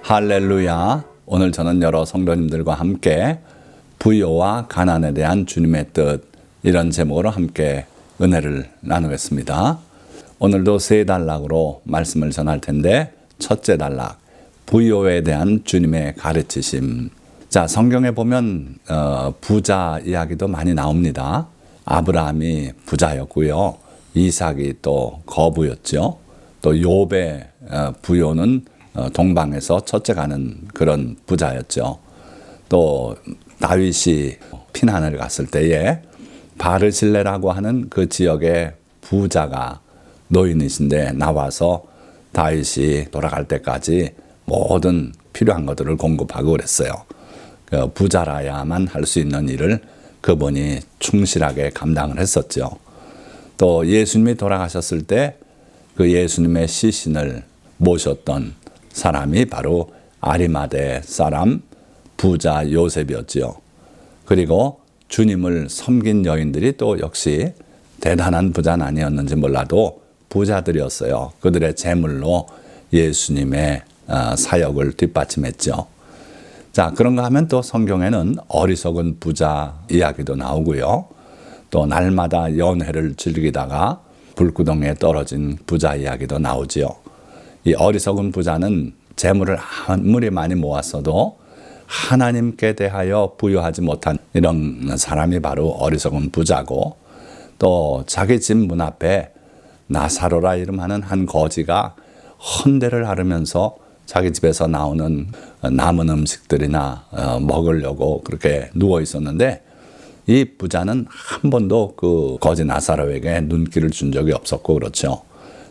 할렐루야. 오늘 저는 여러 성도님들과 함께 부요와 가난에 대한 주님의 뜻, 이런 제목으로 함께 은혜를 나누겠습니다. 오늘도 세 단락으로 말씀을 전할 텐데, 첫째 단락, 부요에 대한 주님의 가르치심. 자, 성경에 보면 부자 이야기도 많이 나옵니다. 아브라함이 부자였고요, 이삭이 또 거부였죠. 또 욥의 부요는 동방에서 첫째 가는 그런 부자였죠. 또 다윗이 피난을 갔을 때에 바르실레라고 하는 그 지역의 부자가 노인이신데 나와서 다윗이 돌아갈 때까지 모든 필요한 것들을 공급하고 그랬어요. 그 부자라야만 할 수 있는 일을 그분이 충실하게 감당을 했었죠. 또 예수님이 돌아가셨을 때 그 예수님의 시신을 모셨던 사람이 바로 아리마대 사람 부자 요셉이었지요. 그리고 주님을 섬긴 여인들이 또 역시 대단한 부자는 아니었는지 몰라도 부자들이었어요. 그들의 재물로 예수님의 사역을 뒷받침했죠. 자, 그런가 하면 또 성경에는 어리석은 부자 이야기도 나오고요. 또 날마다 연회를 즐기다가 불구덩이에 떨어진 부자 이야기도 나오지요. 이 어리석은 부자는 재물을 아무리 많이 모았어도 하나님께 대하여 부여하지 못한 이런 사람이 바로 어리석은 부자고, 또 자기 집 문 앞에 나사로라 이름하는 한 거지가 헌대를 하르면서 자기 집에서 나오는 남은 음식들이나 먹으려고 그렇게 누워 있었는데, 이 부자는 한 번도 그 거지 나사로에게 눈길을 준 적이 없었고 그렇죠.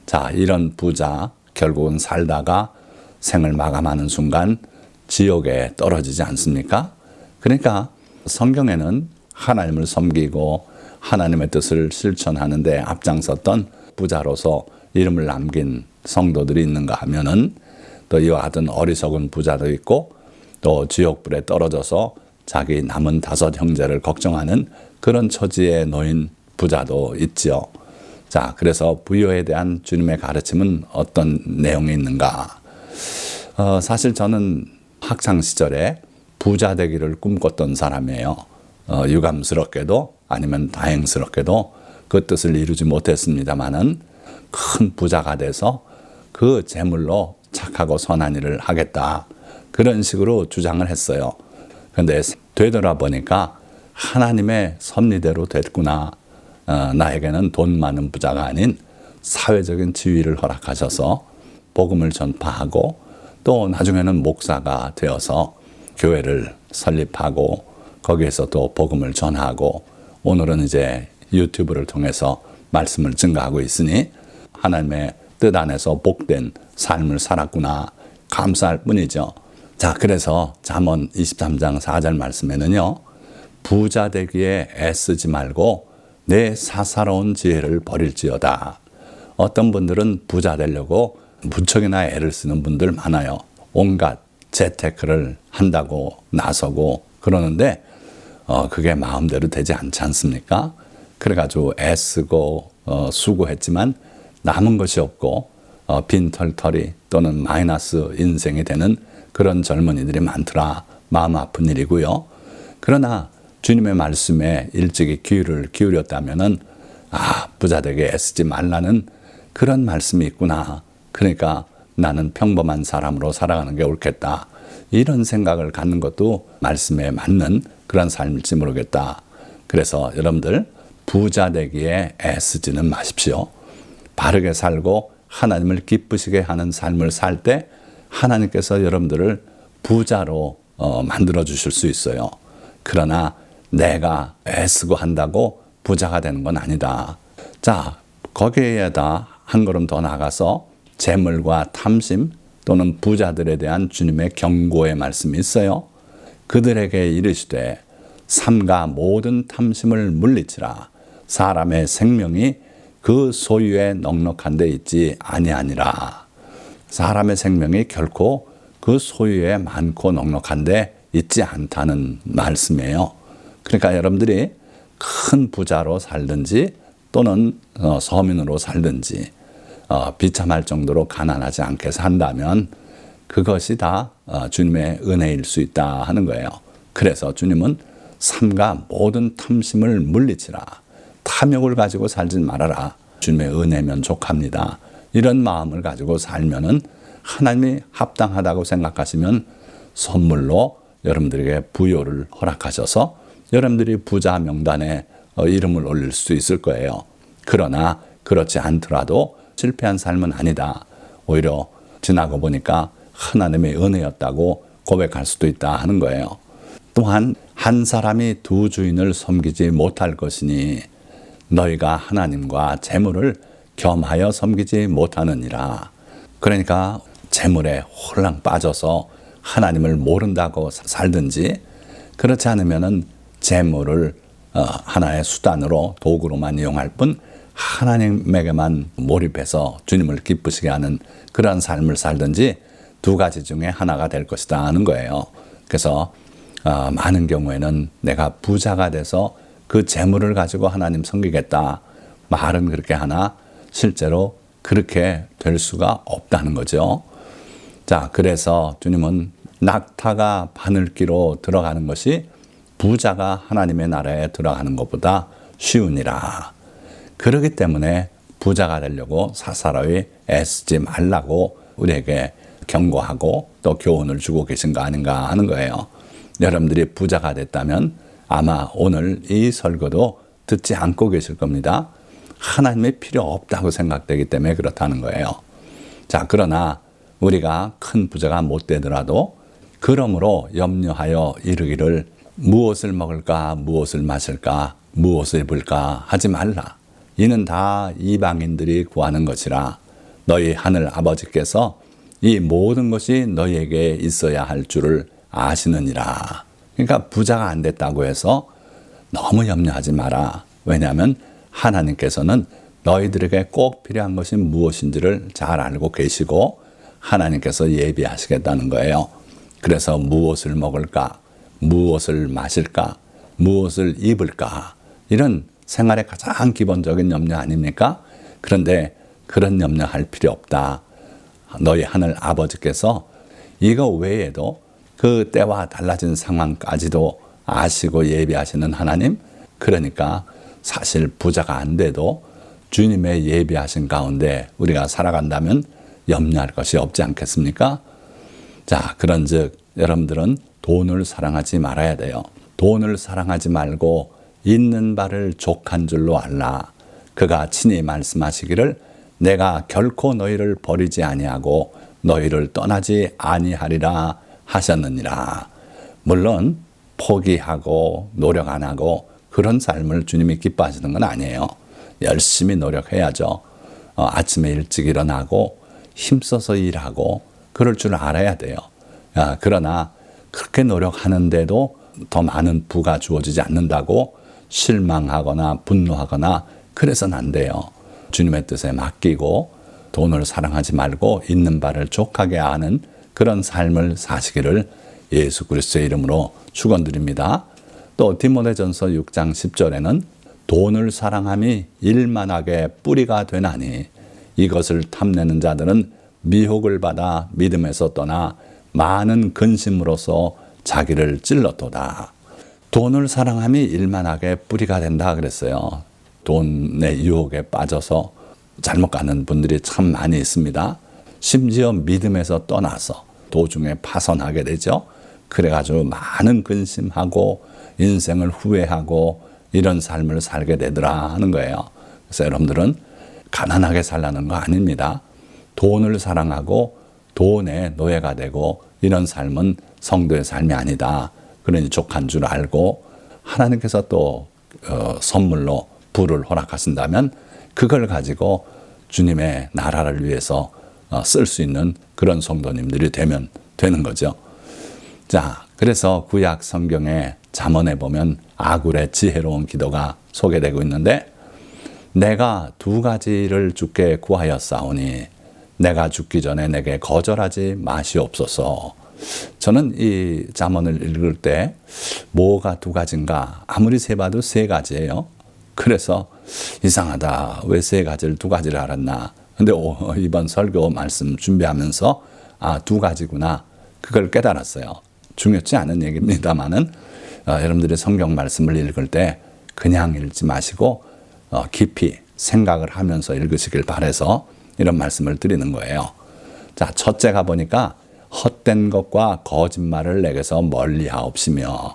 자, 이런 부자 결국은 살다가 생을 마감하는 순간 지옥에 떨어지지 않습니까? 그러니까 성경에는 하나님을 섬기고 하나님의 뜻을 실천하는 데 앞장섰던 부자로서 이름을 남긴 성도들이 있는가 하면은, 또 이와 같은 어리석은 부자도 있고, 또 지옥불에 떨어져서 자기 남은 5 형제를 걱정하는 그런 처지에 놓인 부자도 있지요. 자, 그래서 부요에 대한 주님의 가르침은 어떤 내용이 있는가? 사실 저는 학창 시절에 부자 되기를 꿈꿨던 사람이에요. 유감스럽게도 아니면 다행스럽게도 그 뜻을 이루지 못했습니다만은, 큰 부자가 돼서 그 재물로 착하고 선한 일을 하겠다, 그런 식으로 주장을 했어요. 그런데 되돌아보니까 하나님의 섭리대로 됐구나. 나에게는 돈 많은 부자가 아닌 사회적인 지위를 허락하셔서 복음을 전파하고, 또 나중에는 목사가 되어서 교회를 설립하고 거기에서 또 복음을 전하고, 오늘은 이제 유튜브를 통해서 말씀을 증거하고 있으니 하나님의 뜻 안에서 복된 삶을 살았구나, 감사할 뿐이죠. 자, 그래서 잠언 23장 4절 말씀에는요, 부자 되기에 애쓰지 말고 내 사사로운 지혜를 버릴지어다. 어떤 분들은 부자 되려고 무척이나 애를 쓰는 분들 많아요. 온갖 재테크를 한다고 나서고 그러는데 그게 마음대로 되지 않지 않습니까? 그래가지고 애쓰고 수고했지만 남은 것이 없고 빈털터리 또는 마이너스 인생이 되는 그런 젊은이들이 많더라. 마음 아픈 일이고요. 그러나 주님의 말씀에 일찍이 귀를 기울였다면은, 부자 되게 애쓰지 말라는 그런 말씀이 있구나. 그러니까 나는 평범한 사람으로 살아가는 게 옳겠다, 이런 생각을 갖는 것도 말씀에 맞는 그런 삶일지 모르겠다. 그래서 여러분들 부자 되기에 애쓰지는 마십시오. 바르게 살고 하나님을 기쁘시게 하는 삶을 살 때 하나님께서 여러분들을 부자로 만들어 주실 수 있어요. 그러나 내가 애쓰고 한다고 부자가 되는 건 아니다. 자, 거기에다 한 걸음 더 나가서 재물과 탐심 또는 부자들에 대한 주님의 경고의 말씀이 있어요. 그들에게 이르시되 삼가 모든 탐심을 물리치라. 사람의 생명이 그 소유에 넉넉한 데 있지 아니하니라. 사람의 생명이 결코 그 소유에 많고 넉넉한 데 있지 않다는 말씀이에요. 그러니까 여러분들이 큰 부자로 살든지 또는 서민으로 살든지 비참할 정도로 가난하지 않게 산다면 그것이 다 주님의 은혜일 수 있다 하는 거예요. 그래서 주님은 삼가 모든 탐심을 물리치라. 탐욕을 가지고 살지 말아라. 주님의 은혜면 족합니다. 이런 마음을 가지고 살면은 하나님이 합당하다고 생각하시면 선물로 여러분들에게 부요를 허락하셔서 여러분들이 부자 명단에 이름을 올릴 수 있을 거예요. 그러나 그렇지 않더라도 실패한 삶은 아니다. 오히려 지나고 보니까 하나님의 은혜였다고 고백할 수도 있다 하는 거예요. 또한 한 사람이 두 주인을 섬기지 못할 것이니 너희가 하나님과 재물을 겸하여 섬기지 못하느니라. 그러니까 재물에 홀랑 빠져서 하나님을 모른다고 살든지 그렇지 않으면은 재물을 하나의 수단으로 도구로만 이용할 뿐 하나님에게만 몰입해서 주님을 기쁘시게 하는 그런 삶을 살든지 두 가지 중에 하나가 될 것이다 하는 거예요. 그래서 많은 경우에는 내가 부자가 돼서 그 재물을 가지고 하나님 섬기겠다. 말은 그렇게 하나 실제로 그렇게 될 수가 없다는 거죠. 자, 그래서 주님은 낙타가 바늘기로 들어가는 것이 부자가 하나님의 나라에 들어가는 것보다 쉬우니라. 그렇기 때문에 부자가 되려고 사사로이 애쓰지 말라고 우리에게 경고하고 또 교훈을 주고 계신 거 아닌가 하는 거예요. 여러분들이 부자가 됐다면 아마 오늘 이 설교도 듣지 않고 계실 겁니다. 하나님이 필요 없다고 생각되기 때문에 그렇다는 거예요. 자, 그러나 우리가 큰 부자가 못 되더라도 그러므로 염려하여 이르기를 무엇을 먹을까, 무엇을 마실까, 무엇을 입을까 하지 말라. 이는 다 이방인들이 구하는 것이라. 너희 하늘 아버지께서 이 모든 것이 너희에게 있어야 할 줄을 아시느니라. 그러니까 부자가 안 됐다고 해서 너무 염려하지 마라. 왜냐하면 하나님께서는 너희들에게 꼭 필요한 것이 무엇인지를 잘 알고 계시고 하나님께서 예비하시겠다는 거예요. 그래서 무엇을 먹을까, 무엇을 마실까, 무엇을 입을까 이런 생활의 가장 기본적인 염려 아닙니까? 그런데 그런 염려할 필요 없다. 너희 하늘 아버지께서 이거 외에도 그 때와 달라진 상황까지도 아시고 예비하시는 하나님, 그러니까 사실 부자가 안 돼도 주님의 예비하신 가운데 우리가 살아간다면 염려할 것이 없지 않겠습니까? 자, 그런즉 여러분들은 돈을 사랑하지 말아야 돼요. 돈을 사랑하지 말고 있는 바를 족한 줄로 알라. 그가 친히 말씀하시기를 내가 결코 너희를 버리지 아니하고 너희를 떠나지 아니하리라 하셨느니라. 물론 포기하고 노력 안 하고 그런 삶을 주님이 기뻐하시는 건 아니에요. 열심히 노력해야죠. 아침에 일찍 일어나고 힘써서 일하고 그럴 줄 알아야 돼요. 그러나 그렇게 노력하는데도 더 많은 부가 주어지지 않는다고 실망하거나 분노하거나 그래서는 안 돼요. 주님의 뜻에 맡기고 돈을 사랑하지 말고 있는 바를 족하게 아는 그런 삶을 사시기를 예수 그리스도의 이름으로 축원드립니다. 또 디모데전서 6장 10절에는 돈을 사랑함이 일만하게 뿌리가 되나니 이것을 탐내는 자들은 미혹을 받아 믿음에서 떠나 많은 근심으로서 자기를 찔렀도다. 돈을 사랑함이 일만하게 뿌리가 된다 그랬어요. 돈의 유혹에 빠져서 잘못 가는 분들이 참 많이 있습니다. 심지어 믿음에서 떠나서 도중에 파선하게 되죠. 그래가지고 많은 근심하고 인생을 후회하고 이런 삶을 살게 되더라 하는 거예요. 그래서 여러분들은 가난하게 살라는 거 아닙니다. 돈을 사랑하고 돈의 노예가 되고 이런 삶은 성도의 삶이 아니다. 그러니 족한 줄 알고 하나님께서 또 선물로 부를 허락하신다면 그걸 가지고 주님의 나라를 위해서 쓸 수 있는 그런 성도님들이 되면 되는 거죠. 자, 그래서 구약 성경의 잠언에 보면 아굴의 지혜로운 기도가 소개되고 있는데 내가 두 가지를 주께 구하였사오니 내가 죽기 전에 내게 거절하지 마시옵소서. 저는 이 잠언을 읽을 때 뭐가 두 가지인가 아무리 세봐도 세 가지예요. 그래서 이상하다. 왜 세 가지를 두 가지를 알았나. 근데 이번 설교 말씀 준비하면서 두 가지구나. 그걸 깨달았어요. 중요치 않은 얘기입니다만은 여러분들이 성경 말씀을 읽을 때 그냥 읽지 마시고 깊이 생각을 하면서 읽으시길 바라서 이런 말씀을 드리는 거예요. 자, 첫째가 보니까 헛된 것과 거짓말을 내게서 멀리하옵시며,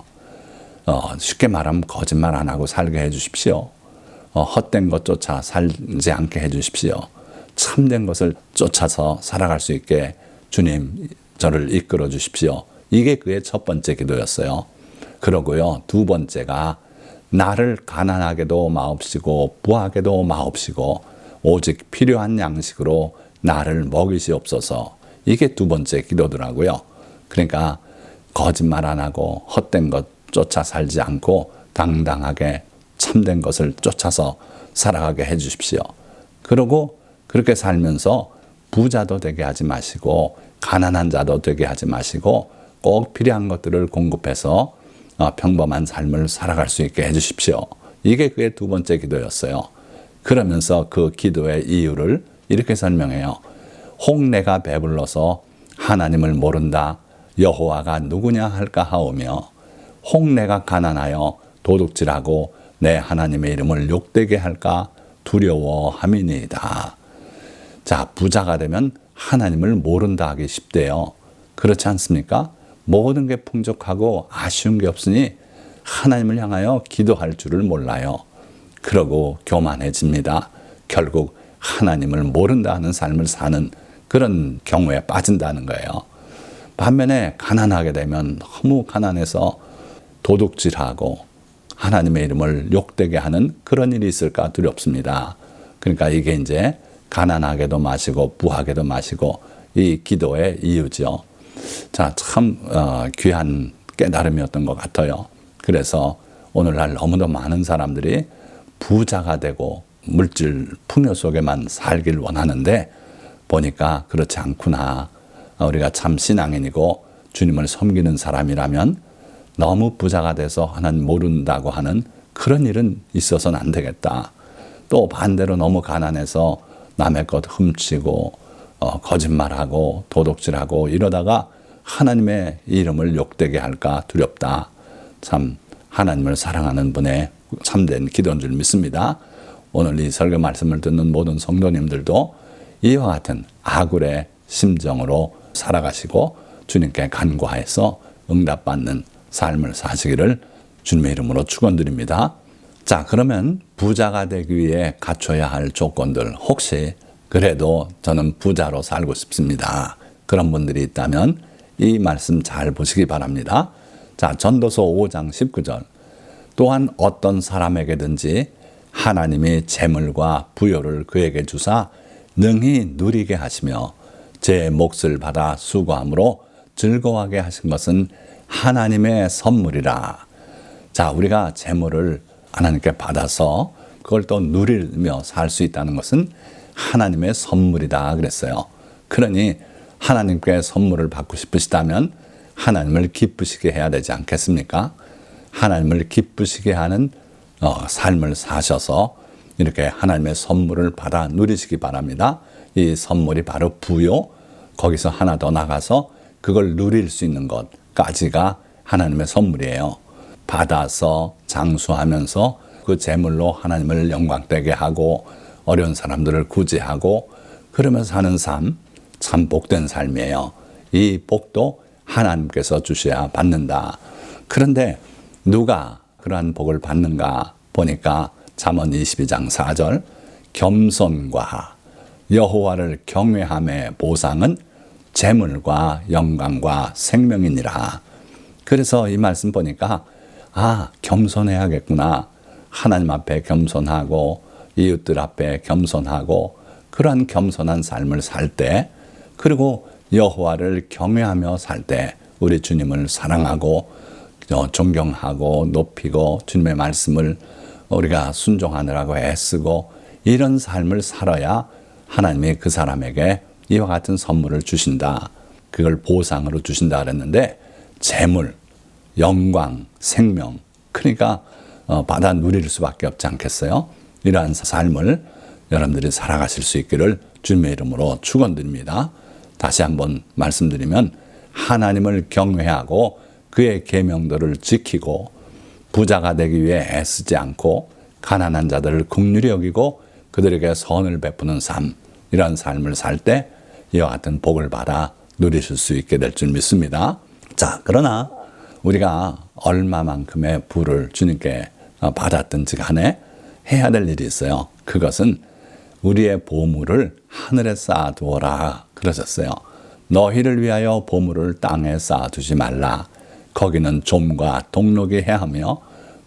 쉽게 말하면 거짓말 안 하고 살게 해주십시오. 헛된 것 쫓아 살지 않게 해주십시오. 참된 것을 쫓아서 살아갈 수 있게 주님 저를 이끌어 주십시오. 이게 그의 첫 번째 기도였어요. 그러고요, 두 번째가 나를 가난하게도 마옵시고 부하게도 마옵시고 오직 필요한 양식으로 나를 먹이시옵소서. 이게 두 번째 기도더라고요. 그러니까 거짓말 안 하고 헛된 것 쫓아 살지 않고 당당하게 참된 것을 쫓아서 살아가게 해 주십시오. 그리고 그렇게 살면서 부자도 되게 하지 마시고 가난한 자도 되게 하지 마시고 꼭 필요한 것들을 공급해서 평범한 삶을 살아갈 수 있게 해 주십시오. 이게 그의 두 번째 기도였어요. 그러면서 그 기도의 이유를 이렇게 설명해요. 혹 내가 배불러서 하나님을 모른다 여호와가 누구냐 할까 하오며 혹 내가 가난하여 도둑질하고 내 하나님의 이름을 욕되게 할까 두려워함이니이다. 자, 부자가 되면 하나님을 모른다 하기 쉽대요. 그렇지 않습니까? 모든 게 풍족하고 아쉬운 게 없으니 하나님을 향하여 기도할 줄을 몰라요. 그러고 교만해집니다. 결국 하나님을 모른다 하는 삶을 사는 그런 경우에 빠진다는 거예요. 반면에 가난하게 되면 너무 가난해서 도둑질하고 하나님의 이름을 욕되게 하는 그런 일이 있을까 두렵습니다. 그러니까 이게 이제 가난하게도 마시고 부하게도 마시고 이 기도의 이유죠. 자, 참 귀한 깨달음이었던 것 같아요. 그래서 오늘날 너무도 많은 사람들이 부자가 되고 물질 풍요 속에만 살길 원하는데 보니까 그렇지 않구나. 우리가 참 신앙인이고 주님을 섬기는 사람이라면 너무 부자가 돼서 하나님 모른다고 하는 그런 일은 있어서는 안 되겠다. 또 반대로 너무 가난해서 남의 것 훔치고 거짓말하고 도둑질하고 이러다가 하나님의 이름을 욕되게 할까 두렵다. 참 하나님을 사랑하는 분의 참된 기도인 줄 믿습니다. 오늘 이 설교 말씀을 듣는 모든 성도님들도 이와 같은 아굴의 심정으로 살아가시고 주님께 간구하여서 응답받는 삶을 사시기를 주님의 이름으로 축원드립니다. 자, 그러면 부자가 되기 위해 갖춰야 할 조건들, 혹시 그래도 저는 부자로 살고 싶습니다. 그런 분들이 있다면 이 말씀 잘 보시기 바랍니다. 자, 전도서 5장 19절. 또한 어떤 사람에게든지 하나님이 재물과 부요를 그에게 주사 능히 누리게 하시며 제 몫을 받아 수고함으로 즐거워하게 하신 것은 하나님의 선물이라. 자, 우리가 재물을 하나님께 받아서 그걸 또 누리며 살 수 있다는 것은 하나님의 선물이다 그랬어요. 그러니 하나님께 선물을 받고 싶으시다면 하나님을 기쁘시게 해야 되지 않겠습니까? 하나님을 기쁘시게 하는 삶을 사셔서 이렇게 하나님의 선물을 받아 누리시기 바랍니다. 이 선물이 바로 부요, 거기서 하나 더 나가서 그걸 누릴 수 있는 것까지가 하나님의 선물이에요. 받아서 장수하면서 그 재물로 하나님을 영광되게 하고 어려운 사람들을 구제하고 그러면서 사는 삶, 참 복된 삶이에요. 이 복도 하나님께서 주셔야 받는다. 그런데 누가 그러한 복을 받는가 보니까 잠언 22장 4절 겸손과 여호와를 경외함의 보상은 재물과 영광과 생명이니라. 그래서 이 말씀 보니까 겸손해야겠구나. 하나님 앞에 겸손하고 이웃들 앞에 겸손하고 그러한 겸손한 삶을 살 때, 그리고 여호와를 경외하며 살 때 우리 주님을 사랑하고 존경하고 높이고 주님의 말씀을 우리가 순종하느라고 애쓰고 이런 삶을 살아야 하나님이 그 사람에게 이와 같은 선물을 주신다. 그걸 보상으로 주신다 그랬는데 재물, 영광, 생명, 그러니까 받아 누릴 수밖에 없지 않겠어요? 이러한 삶을 여러분들이 살아가실 수 있기를 주님의 이름으로 축원드립니다. 다시 한번 말씀드리면 하나님을 경외하고 그의 계명들을 지키고 부자가 되기 위해 애쓰지 않고 가난한 자들을 긍휼히 여기고 그들에게 선을 베푸는 삶, 이런 삶을 살 때 이와 같은 복을 받아 누리실 수 있게 될 줄 믿습니다. 자, 그러나 우리가 얼마만큼의 부를 주님께 받았든지 간에 해야 될 일이 있어요. 그것은 우리의 보물을 하늘에 쌓아두어라 그러셨어요. 너희를 위하여 보물을 땅에 쌓아두지 말라. 거기는 좀과 동록이 해하며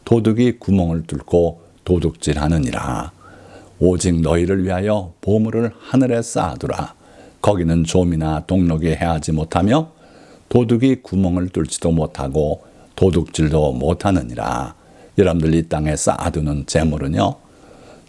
도둑이 구멍을 뚫고 도둑질하느니라. 오직 너희를 위하여 보물을 하늘에 쌓아두라. 거기는 좀이나 동록이 해하지 못하며 도둑이 구멍을 뚫지도 못하고 도둑질도 못하느니라. 여러분들 이 땅에 쌓아두는 재물은요,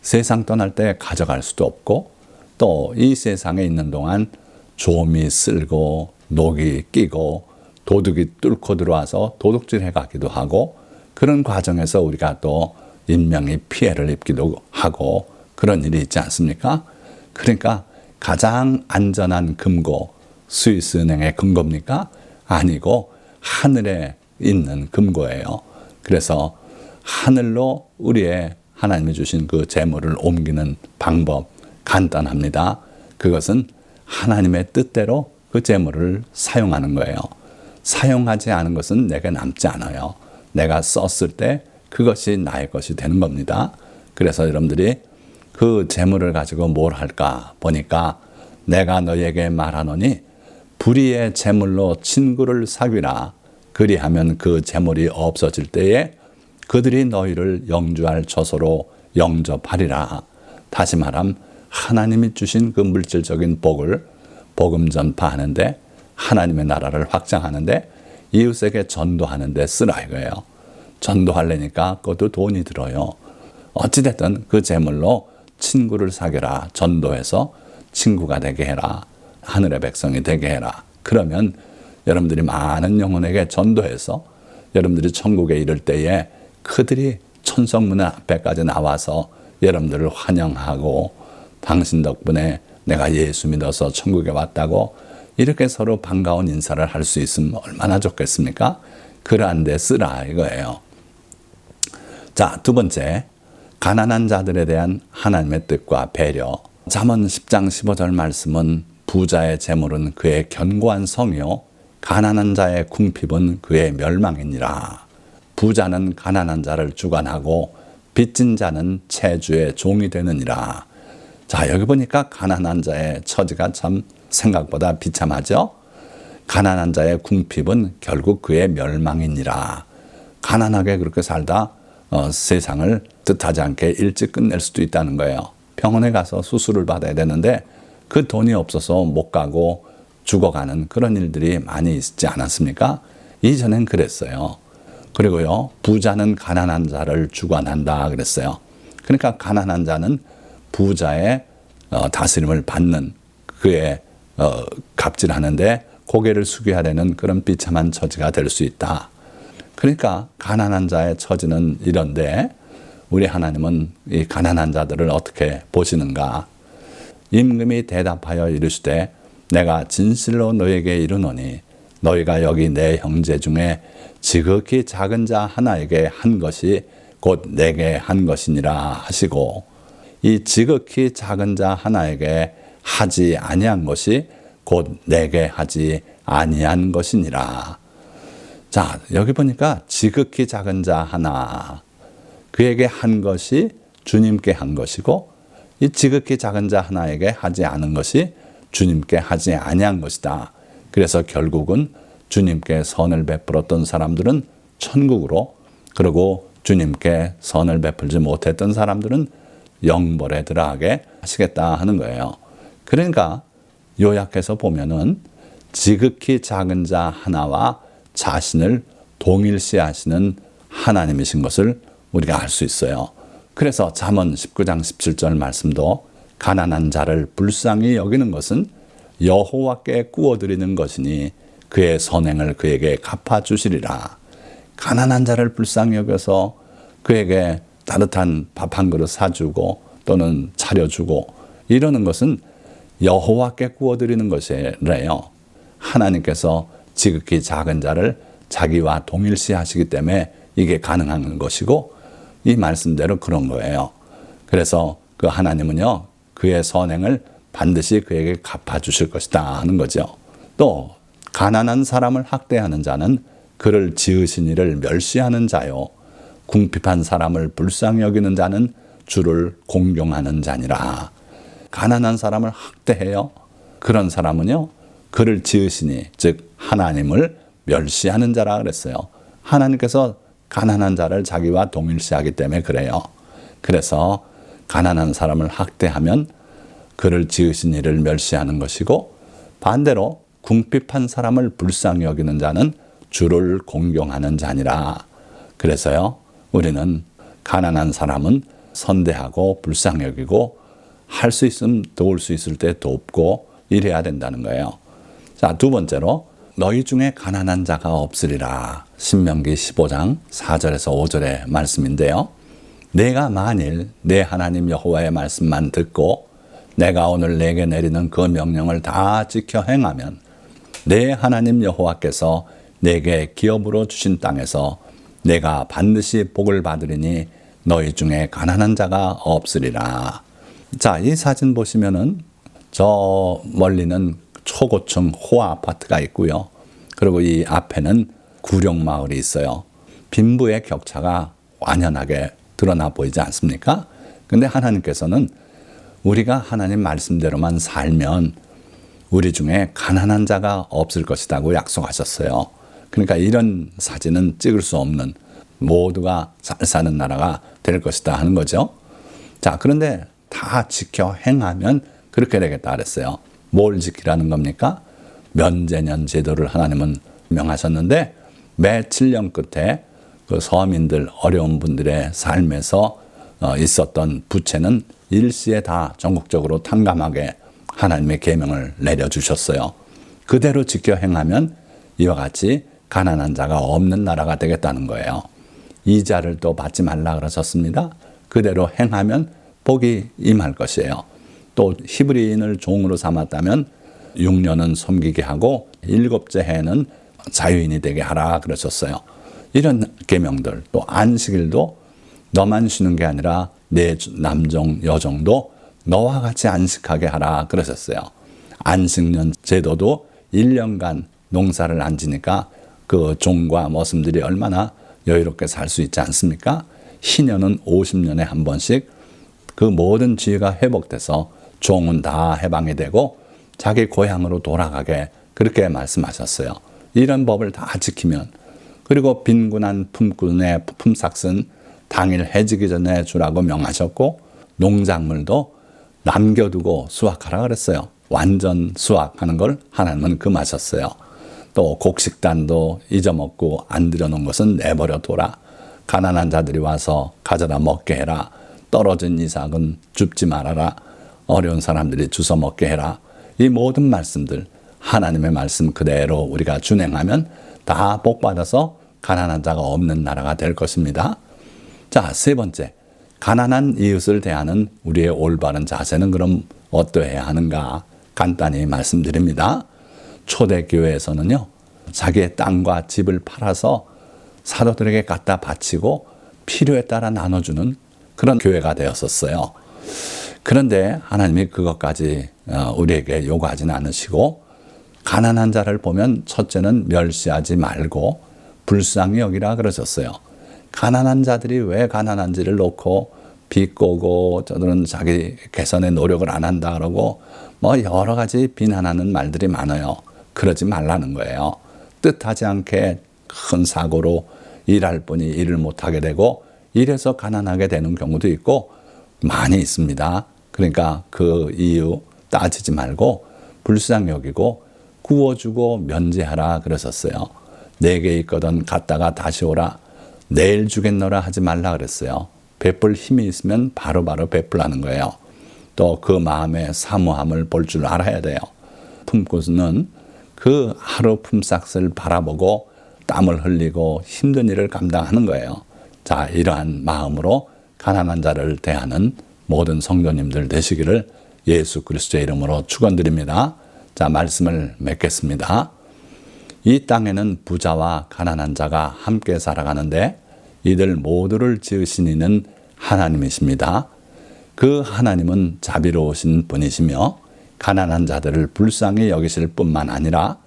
세상 떠날 때 가져갈 수도 없고 또 이 세상에 있는 동안 좀이 쓸고 녹이 끼고 도둑이 뚫고 들어와서 도둑질해 가기도 하고 그런 과정에서 우리가 또 인명이 피해를 입기도 하고 그런 일이 있지 않습니까? 그러니까 가장 안전한 금고, 스위스 은행의 금고입니까? 아니고 하늘에 있는 금고예요. 그래서 하늘로 우리의 하나님이 주신 그 재물을 옮기는 방법 간단합니다. 그것은 하나님의 뜻대로 그 재물을 사용하는 거예요. 사용하지 않은 것은 내게 남지 않아요. 내가 썼을 때 그것이 나의 것이 되는 겁니다. 그래서 여러분들이 그 재물을 가지고 뭘 할까 보니까 내가 너희에게 말하노니 불의의 재물로 친구를 사귀라. 그리하면 그 재물이 없어질 때에 그들이 너희를 영주할 처소로 영접하리라. 다시 말하면 하나님이 주신 그 물질적인 복을 복음 전파하는데 하나님의 나라를 확장하는데 이웃에게 전도하는데 쓰라 이거예요. 전도하려니까 그것도 돈이 들어요. 어찌됐든 그 재물로 친구를 사귀라. 전도해서 친구가 되게 해라. 하늘의 백성이 되게 해라. 그러면 여러분들이 많은 영혼에게 전도해서 여러분들이 천국에 이를 때에 그들이 천성문 앞에까지 나와서 여러분들을 환영하고 당신 덕분에 내가 예수 믿어서 천국에 왔다고 이렇게 서로 반가운 인사를 할 수 있으면 얼마나 좋겠습니까? 그러한 데 쓰라 이거예요. 자, 두 번째, 가난한 자들에 대한 하나님의 뜻과 배려. 잠언 10장 15절 말씀은 부자의 재물은 그의 견고한 성이요 가난한 자의 궁핍은 그의 멸망이니라. 부자는 가난한 자를 주관하고 빚진 자는 채주의 종이 되느니라. 자, 여기 보니까 가난한 자의 처지가 참 생각보다 비참하죠. 가난한 자의 궁핍은 결국 그의 멸망이니라. 가난하게 그렇게 살다 세상을 뜻하지 않게 일찍 끝낼 수도 있다는 거예요. 병원에 가서 수술을 받아야 되는데 그 돈이 없어서 못 가고 죽어가는 그런 일들이 많이 있지 않았습니까? 이전엔 그랬어요. 그리고요, 부자는 가난한 자를 주관한다 그랬어요. 그러니까 가난한 자는 부자의 다스림을 받는 그의 갑질하는데 고개를 숙여야 되는 그런 비참한 처지가 될 수 있다. 그러니까 가난한 자의 처지는 이런데 우리 하나님은 이 가난한 자들을 어떻게 보시는가? 임금이 대답하여 이르시되 내가 진실로 너에게 이르노니 너희가 여기 내 형제 중에 지극히 작은 자 하나에게 한 것이 곧 내게 한 것이니라 하시고 이 지극히 작은 자 하나에게 하지 아니한 것이 곧 내게 하지 아니한 것이니라. 자, 여기 보니까 지극히 작은 자 하나, 그에게 한 것이 주님께 한 것이고 이 지극히 작은 자 하나에게 하지 않은 것이 주님께 하지 아니한 것이다. 그래서 결국은 주님께 선을 베풀었던 사람들은 천국으로, 그리고 주님께 선을 베풀지 못했던 사람들은 영벌에 들어가게 하시겠다 하는 거예요. 그러니까 요약해서 보면은 지극히 작은 자 하나와 자신을 동일시하시는 하나님이신 것을 우리가 알 수 있어요. 그래서 잠언 19장 17절 말씀도 가난한 자를 불쌍히 여기는 것은 여호와께 구워드리는 것이니 그의 선행을 그에게 갚아주시리라. 가난한 자를 불쌍히 여겨서 그에게 따뜻한 밥 한 그릇 사주고 또는 차려주고 이러는 것은 여호와께 구워드리는 것이래요. 하나님께서 지극히 작은 자를 자기와 동일시하시기 때문에 이게 가능한 것이고 이 말씀대로 그런 거예요. 그래서 그 하나님은요, 그의 선행을 반드시 그에게 갚아주실 것이다 하는 거죠. 또 가난한 사람을 학대하는 자는 그를 지으신 이를 멸시하는 자요, 궁핍한 사람을 불쌍히 여기는 자는 주를 공경하는 자니라. 가난한 사람을 학대해요. 그런 사람은요, 그를 지으시니 즉 하나님을 멸시하는 자라 그랬어요. 하나님께서 가난한 자를 자기와 동일시하기 때문에 그래요. 그래서 가난한 사람을 학대하면 그를 지으신 이를 멸시하는 것이고, 반대로 궁핍한 사람을 불쌍히 여기는 자는 주를 공경하는 자니라. 그래서요, 우리는 가난한 사람은 선대하고 불쌍히 여기고 할 수 있으면 도울 수 있을 때 돕고 이래야 된다는 거예요. 자, 두 번째로 너희 중에 가난한 자가 없으리라. 신명기 15장 4절에서 5절의 말씀인데요. 내가 만일 내 하나님 여호와의 말씀만 듣고 내가 오늘 내게 내리는 그 명령을 다 지켜 행하면 내 하나님 여호와께서 내게 기업으로 주신 땅에서 내가 반드시 복을 받으리니 너희 중에 가난한 자가 없으리라. 자, 이 사진 보시면은 저 멀리는 초고층 호화 아파트가 있고요. 그리고 이 앞에는 구룡마을이 있어요. 빈부의 격차가 완연하게 드러나 보이지 않습니까? 근데 하나님께서는 우리가 하나님 말씀대로만 살면 우리 중에 가난한 자가 없을 것이라고 약속하셨어요. 그러니까 이런 사진은 찍을 수 없는, 모두가 잘 사는 나라가 될 것이다 하는 거죠. 자, 그런데 다 지켜 행하면 그렇게 되겠다 그랬어요. 뭘 지키라는 겁니까? 면제년 제도를 하나님은 명하셨는데 매 7년 끝에 그 서민들, 어려운 분들의 삶에서 있었던 부채는 일시에 다 전국적으로 탕감하게 하나님의 계명을 내려주셨어요. 그대로 지켜 행하면 이와 같이 가난한 자가 없는 나라가 되겠다는 거예요. 이자를 또 받지 말라 그러셨습니다. 그대로 행하면 복이 임할 것이에요. 또 히브리인을 종으로 삼았다면 6년은 섬기게 하고 7째 해는 자유인이 되게 하라 그러셨어요. 이런 계명들, 또 안식일도 너만 쉬는 게 아니라 내 남종 여종도 너와 같이 안식하게 하라 그러셨어요. 안식년 제도도 1년간 농사를 안 지니까 그 종과 머슴들이 얼마나 여유롭게 살 수 있지 않습니까? 희년은 50년에 한 번씩 그 모든 지혜가 회복돼서 종은 다 해방이 되고 자기 고향으로 돌아가게 그렇게 말씀하셨어요. 이런 법을 다 지키면, 그리고 빈군한 품꾼의 품삯은 당일 해지기 전에 주라고 명하셨고, 농작물도 남겨두고 수확하라 그랬어요. 완전 수확하는 걸 하나님은 금하셨어요. 또 곡식단도 잊어먹고 안 들여놓은 것은 내버려 둬라. 가난한 자들이 와서 가져다 먹게 해라. 떨어진 이삭은 줍지 말아라. 어려운 사람들이 주워 먹게 해라. 이 모든 말씀들, 하나님의 말씀 그대로 우리가 준행하면 다 복받아서 가난한 자가 없는 나라가 될 것입니다. 자, 세 번째, 가난한 이웃을 대하는 우리의 올바른 자세는 그럼 어떠해야 하는가? 간단히 말씀드립니다. 초대교회에서는요, 자기의 땅과 집을 팔아서 사도들에게 갖다 바치고 필요에 따라 나눠주는 그런 교회가 되었었어요. 그런데 하나님이 그것까지 우리에게 요구하지는 않으시고, 가난한 자를 보면 첫째는 멸시하지 말고 불쌍히 여기라 그러셨어요. 가난한 자들이 왜 가난한지를 놓고 비꼬고 저들은 자기 개선의 노력을 안 한다 그러고 뭐 여러 가지 비난하는 말들이 많아요. 그러지 말라는 거예요. 뜻하지 않게 큰 사고로 일할 분이 일을 못하게 되고 이래서 가난하게 되는 경우도 있고 많이 있습니다. 그러니까 그 이유 따지지 말고 불쌍히 여기고 구워주고 면제하라 그러셨어요. 내게 있거든 갔다가 다시 오라. 내일 주겠노라 하지 말라 그랬어요. 베풀 힘이 있으면 바로바로 베풀라는 거예요. 또 그 마음의 사모함을 볼 줄 알아야 돼요. 품꾼은 그 하루 품삯을 바라보고 땀을 흘리고 힘든 일을 감당하는 거예요. 자, 이러한 마음으로 가난한 자를 대하는 모든 성도님들 되시기를 예수 그리스도의 이름으로 축원드립니다. 자, 말씀을 맺겠습니다. 이 땅에는 부자와 가난한 자가 함께 살아가는데 이들 모두를 지으신 이는 하나님이십니다. 그 하나님은 자비로우신 분이시며 가난한 자들을 불쌍히 여기실 뿐만 아니라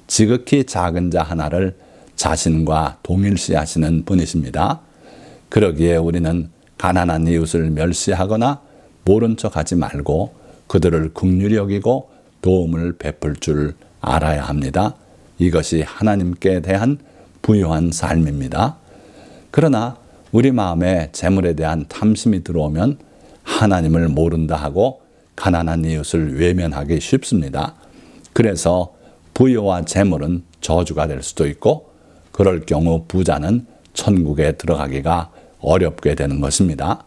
지극히 작은 자 하나를 자신과 동일시하시는 분이십니다. 그러기에 우리는 가난한 이웃을 멸시하거나 모른 척하지 말고 그들을 긍휼히 여기고 도움을 베풀 줄 알아야 합니다. 이것이 하나님께 대한 부유한 삶입니다. 그러나 우리 마음에 재물에 대한 탐심이 들어오면 하나님을 모른다 하고 가난한 이웃을 외면하기 쉽습니다. 그래서 부유와 재물은 저주가 될 수도 있고 그럴 경우 부자는 천국에 들어가기가 어렵게 되는 것입니다.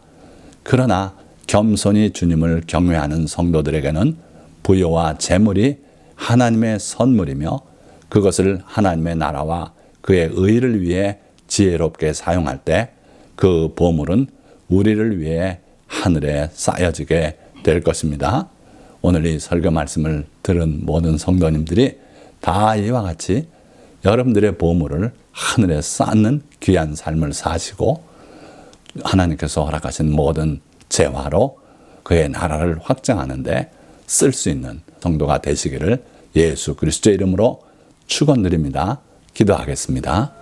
그러나 겸손히 주님을 경외하는 성도들에게는 부유와 재물이 하나님의 선물이며 그것을 하나님의 나라와 그의 의를 위해 지혜롭게 사용할 때 그 보물은 우리를 위해 하늘에 쌓여지게 될 것입니다. 오늘 이 설교 말씀을 들은 모든 성도님들이 다 이와 같이 여러분들의 보물을 하늘에 쌓는 귀한 삶을 사시고 하나님께서 허락하신 모든 재화로 그의 나라를 확장하는 데 쓸 수 있는 성도가 되시기를 예수 그리스도의 이름으로 축원드립니다. 기도하겠습니다.